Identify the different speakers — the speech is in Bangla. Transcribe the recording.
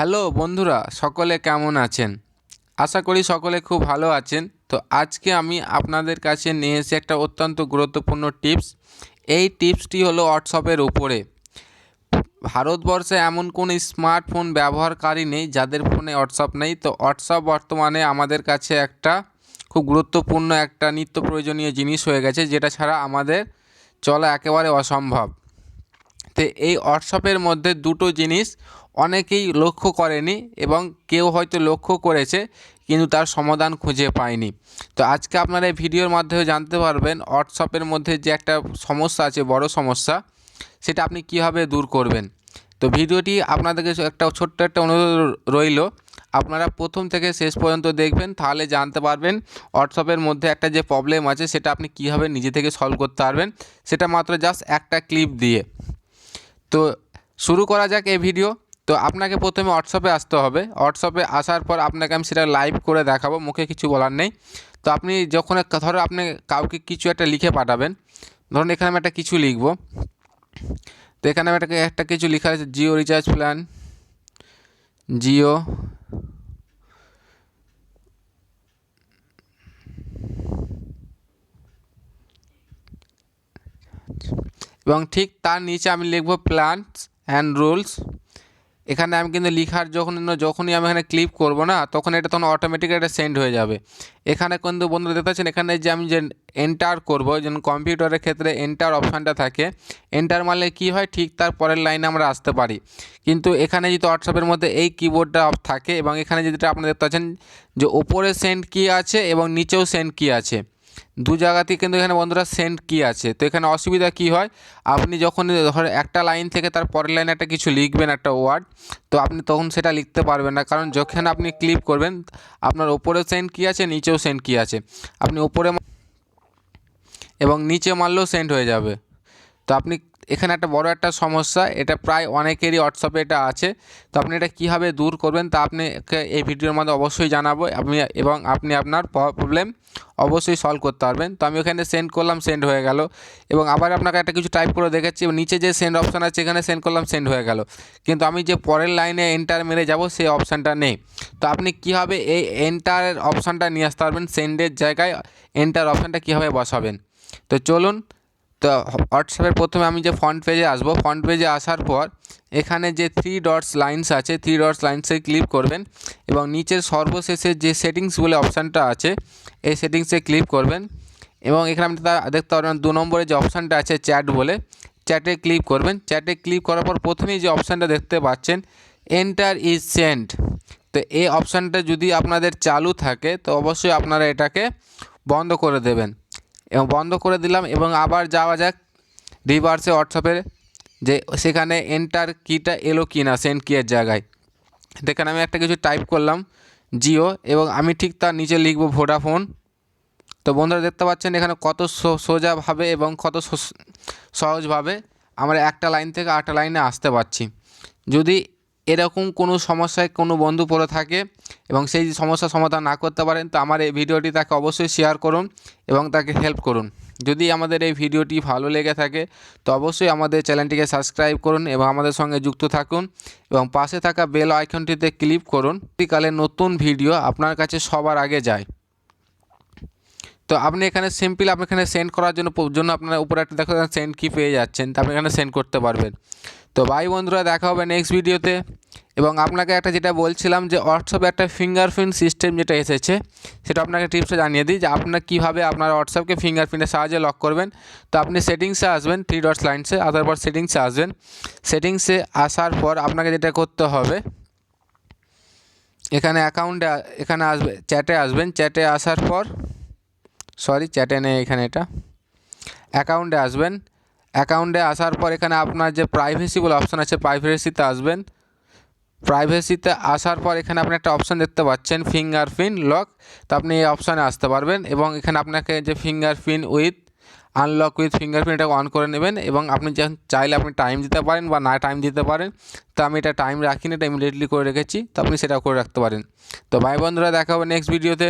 Speaker 1: হ্যালো বন্ধুরা, সকলে কেমন আছেন? আশা করি সকলে খুব ভালো আছেন। তো আজকে আমি আপনাদের কাছে নিয়ে এসেছি একটা অত্যন্ত গুরুত্বপূর্ণ টিপস। এই টিপসটি হলো হোয়াটসঅ্যাপের উপরে। ভারতবর্ষে এমন কোনো স্মার্টফোন ব্যবহারকারী নেই যাদের ফোনে হোয়াটসঅ্যাপ নেই। তো হোয়াটসঅ্যাপ বর্তমানে আমাদের কাছে একটা খুব গুরুত্বপূর্ণ একটা নিত্য প্রয়োজনীয় জিনিস হয়ে গেছে, যেটা ছাড়া আমাদের চলা একেবারে অসম্ভব। তো এই হোয়াটসঅ্যাপের মধ্যে দুটো জিনিস অনেকেই লক্ষ্য করেনি এবং কেউ হয়তো লক্ষ্য করেছে কিন্তু তার সমাধান খুঁজে পায়নি। তো আজকে আপনারা এই ভিডিওর মাধ্যমে জানতে পারবেন হোয়াটসঅ্যাপের মধ্যে যে একটা সমস্যা আছে, বড় সমস্যা, সেটা আপনি কীভাবে দূর করবেন। তো ভিডিওটি আপনাদেরকে একটা ছোট্ট একটা অনুরোধ রইল, আপনারা প্রথম থেকে শেষ পর্যন্ত দেখবেন, তাহলে জানতে পারবেন হোয়াটসঅ্যাপের মধ্যে একটা যে প্রবলেম আছে সেটা আপনি কীভাবে নিজে থেকে সলভ করতে পারবেন, সেটা মাত্র জাস্ট একটা ক্লিপ দিয়ে। তো শুরু করা যাক এই ভিডিও। তো আপনাকে প্রথমে হোয়াটসঅ্যাপে আসতে হবে। হোয়াটসঅ্যাপে আসার পর আপনাকে আমি সেটা লাইভ করে দেখাবো, মুখে কিছু বলার নেই। তো আপনি যখন ধরো আপনি কাউকে কিছু একটা লিখে পাঠাবেন, ধরুন এখানে আমি একটা কিছু লিখব। তো এখানে আমি একটা কিছু লেখা আছে, জিও রিচার্জ প্ল্যান, জিও এবং ঠিক তার নিচে আমি লিখব প্ল্যানস অ্যান্ড রুলস। এখানে আমি কিন্তু লিখার যখনই আমি এখানে ক্লিক করব না, তখন এটা তখন অটোমেটিক এটা সেন্ড হয়ে যাবে। এখানে কিন্তু বন্ধুরা দেখতে পাচ্ছেন, এখানে যে আমি যে এন্টার করব, যেমন কম্পিউটারের ক্ষেত্রে এন্টার অপশানটা থাকে, এন্টার মারলে কী হয়, ঠিক তার পরের লাইনে আমরা আসতে পারি। কিন্তু এখানে যদি হোয়াটসঅ্যাপের মধ্যে এই কিবোর্ডটা থাকে এবং এখানে যেটা আপনারা দেখতে পাচ্ছেন যে ওপরে সেন্ড কি আছে এবং নিচেও সেন্ড কি আছে, দু জায়গাতেই কিন্তু এখানে বন্ধুরা সেন্ড কি আছে। তো এখানে অসুবিধা কি হয়, আপনি যখন ধর একটা লাইন থেকে তার পরের লাইনে একটা কিছু লিখবেন, একটা ওয়ার্ড, তো আপনি তখন সেটা লিখতে পারবেন না, কারণ যখন আপনি ক্লিক করবেন আপনার ওপরেও সেন্ড কি আছে, নিচেও সেন্ড কি আছে, আপনি ওপরে এবং নিচে মারলেও সেন্ড হয়ে যাবে। তো আপনি এখানে একটা বড় একটা সমস্যা, এটা প্রায় অনেকেরই হোয়াটসঅ্যাপে এটা আছে। তো আপনি এটা কীভাবে দূর করবেন তা আপনাকে এই ভিডিওর মধ্যে অবশ্যই জানাবো, আপনি আপনার প্রবলেম অবশ্যই সলভ করতে পারবেন। তো আমি ওখানে সেন্ড করলাম, সেন্ড হয়ে গেল। এবং আবার আপনাকে একটা কিছু টাইপ করে দেখাচ্ছি, নিচে যে সেন্ড অপশান আছে এখানে সেন্ড করলাম, সেন্ড হয়ে গেল। কিন্তু আমি যে পরের লাইনে এন্টার মেরে যাব সেই অপশানটা নেই। তো আপনি কীভাবে এই এন্টারের অপশানটা নিয়ে আসতে পারবেন, সেন্ডের জায়গায় এন্টার অপশানটা কীভাবে বসাবেন। তো চলুন। তো হোয়াটসঅ্যাপের প্রথমে আমি যে ফ্রন্ট পেজে আসবো, ফ্রন্ট পেজে আসার পর এখানে যে থ্রি ডটস লাইন্স আছে, থ্রি ডটস লাইন্সে ক্লিক করবেন এবং নিচের সর্বশেষে যে সেটিংস বলে অপশানটা আছে এই সেটিংসে ক্লিক করবেন এবং এখানে আপনি দেখতে পারবেন 2 নম্বরে যে অপশানটা আছে চ্যাট বলে, চ্যাটে ক্লিক করবেন। চ্যাটে ক্লিক করার পর প্রথমেই যে অপশানটা দেখতে পাচ্ছেন এন্টার ইজ সেন্ড, তো এই অপশানটা যদি আপনাদের চালু থাকে তো অবশ্যই আপনারা এটাকে বন্ধ করে দেবেন। এবং বন্ধ করে দিলাম এবং আবার যাওয়া যাক রিভার্সে হোয়াটসঅ্যাপের, যে সেখানে এন্টার কিটা এলো কি না সেন্ড কিয়ের জায়গায়। দেখেন আমি একটা কিছু টাইপ করলাম জিও এবং আমি ঠিক তার নিচে লিখব ভোডাফোন। তো বন্ধুরা দেখতে পাচ্ছেন এখানে কত সোজাভাবে এবং কত সহজভাবে আমরা একটা লাইন থেকে আরেকটা লাইনে আসতে পারছি। যদি এরকম কোনো সমস্যায় কোনো বন্ধু পড়ে থাকে এবং সেই সমস্যার সমাধান না করতে পারেন, তো আমার এই ভিডিওটি তাকে অবশ্যই শেয়ার করুন এবং তাকে হেল্প করুন। যদি আমাদের এই ভিডিওটি ভালো লেগে থাকে তো অবশ্যই আমাদের চ্যানেলটিকে সাবস্ক্রাইব করুন এবং আমাদের সঙ্গে যুক্ত থাকুন এবং পাশে থাকা বেল আইকনটিতে ক্লিক করুন, পরবর্তীকালে নতুন ভিডিও আপনার কাছে সবার আগে যায়। তো আপনি এখানে সিম্পল আপনি এখানে সেন্ড করার জন্য আপনার উপরে একটা দেখো সেন্ড কি পেয়ে যাচ্ছেন, তো আপনি এখানে সেন্ড করতে পারবেন। তো ভাই বন্ধুরা, দেখা হবে নেক্সট ভিডিওতে। এবং আপনাকে একটা যেটা বলছিলাম যে হোয়াটসঅ্যাপে একটা ফিঙ্গারপ্রিন্ট সিস্টেম যেটা এসেছে, সেটা আপনাকে টিপসে জানিয়ে দিই যে আপনারা কীভাবে আপনার হোয়াটসঅ্যাপকে ফিঙ্গারপ্রিন্টের সাহায্যে লক করবেন। তো আপনি সেটিংসে আসবেন, থ্রি ডটস লাইনসে আসার পর সেটিংসে আসবেন। সেটিংসে আসার পর আপনাকে যেটা করতে হবে, এখানে এখানে চ্যাটে আসবেন। চ্যাটে আসার পর চ্যাটে নেই, এখানে এটা অ্যাকাউন্টে আসবেন। অ্যাকাউন্টে আসার পর এখানে আপনার যে প্রাইভেসি বলে অপশান আছে, প্রাইভেসিতে আসবেন। প্রাইভেসিতে আসার পর এখানে আপনি একটা অপশান দেখতে পাচ্ছেন ফিঙ্গারপ্রিন্ট লক, তো আপনি এই অপশানে আসতে পারবেন এবং এখানে আপনাকে যে fingerprint with unlock with fingerprint এটা অন করে নেবেন এবং আপনি যখন চাইলে আপনি টাইম দিতে পারেন বা না টাইম দিতে পারেন। তো আমি এটা টাইম রাখিনি, এটা ইমিডিয়েটলি করে রেখেছি, তো আপনি সেটা করে রাখতে পারেন। তো ভাই বন্ধুরা, দেখা হবে নেক্সট ভিডিওতে।